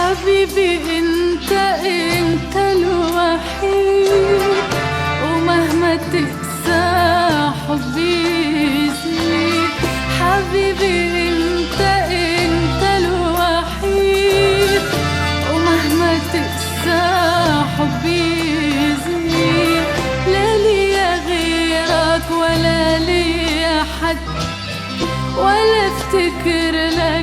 حبيبي انت الوحيد، ومهما تقسى حبي يزيد. حبيبي انت الوحيد، ومهما تقسى حبي يزيد. لا ليا غيرك ولا ليا حد، ولا افتكر لك